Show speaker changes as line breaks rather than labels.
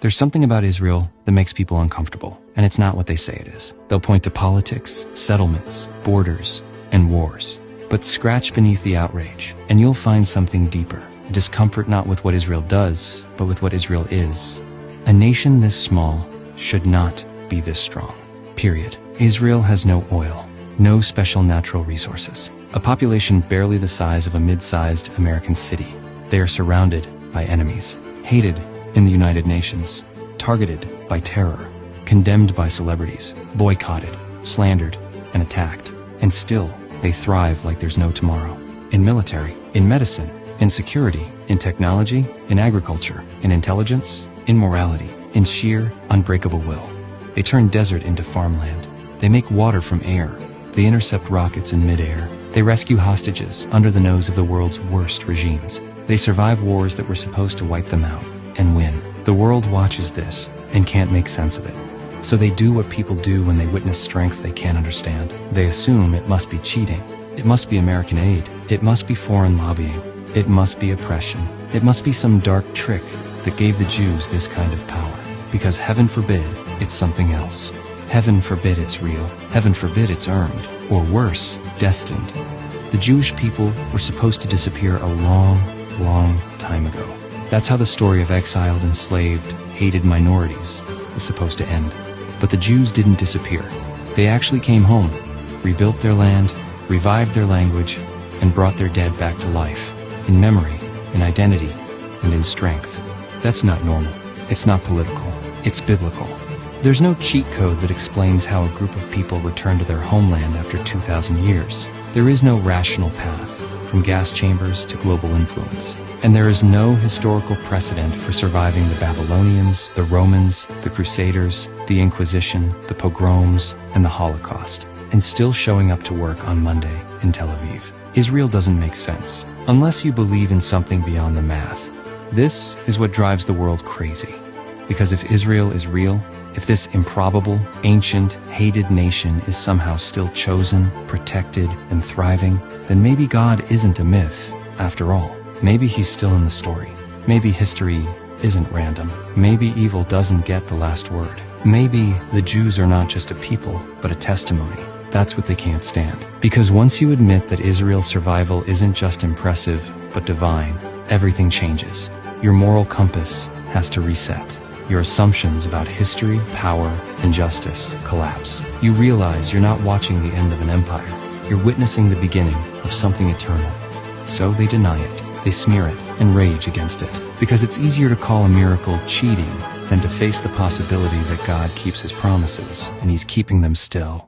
There's something about Israel that makes people uncomfortable, and it's not what they say it is. They'll point to politics, settlements, borders, and wars. But scratch beneath the outrage, and you'll find something deeper. Discomfort not with what Israel does, but with what Israel is. A nation this small should not be this strong. Period. Israel has no oil, no special natural resources. A population barely the size of a mid-sized American city. They are surrounded by enemies, hated in the United Nations, targeted by terror, condemned by celebrities, boycotted, slandered, and attacked. And still, they thrive like there's no tomorrow. In military, in medicine, in security, in technology, in agriculture, in intelligence, in morality, in sheer, unbreakable will. They turn desert into farmland. They make water from air. They intercept rockets in midair. They rescue hostages under the nose of the world's worst regimes. They survive wars that were supposed to wipe them out and win. The world watches this and can't make sense of it. So they do what people do when they witness strength they can't understand. They assume it must be cheating. It must be American aid. It must be foreign lobbying. It must be oppression. It must be some dark trick that gave the Jews this kind of power. Because heaven forbid it's something else. Heaven forbid it's real. Heaven forbid it's earned. Or worse, destined. The Jewish people were supposed to disappear a long, long time ago. That's how the story of exiled, enslaved, hated minorities is supposed to end. But the Jews didn't disappear. They actually came home, rebuilt their land, revived their language, and brought their dead back to life, in memory, in identity, and in strength. That's not normal. It's not political. It's biblical. There's no cheat code that explains how a group of people return to their homeland after 2,000 years. There is no rational path, from gas chambers to global influence. And there is no historical precedent for surviving the Babylonians, the Romans, the Crusaders, the Inquisition, the pogroms, and the Holocaust, and still showing up to work on Monday in Tel Aviv. Israel doesn't make sense, unless you believe in something beyond the math. This is what drives the world crazy. Because if Israel is real, if this improbable, ancient, hated nation is somehow still chosen, protected, and thriving, then maybe God isn't a myth, after all. Maybe he's still in the story. Maybe history isn't random. Maybe evil doesn't get the last word. Maybe the Jews are not just a people, but a testimony. That's what they can't stand. Because once you admit that Israel's survival isn't just impressive, but divine, everything changes. Your moral compass has to reset. Your assumptions about history, power, and justice collapse. You realize you're not watching the end of an empire. You're witnessing the beginning of something eternal. So they deny it, they smear it, and rage against it. Because it's easier to call a miracle cheating than to face the possibility that God keeps his promises, and he's keeping them still.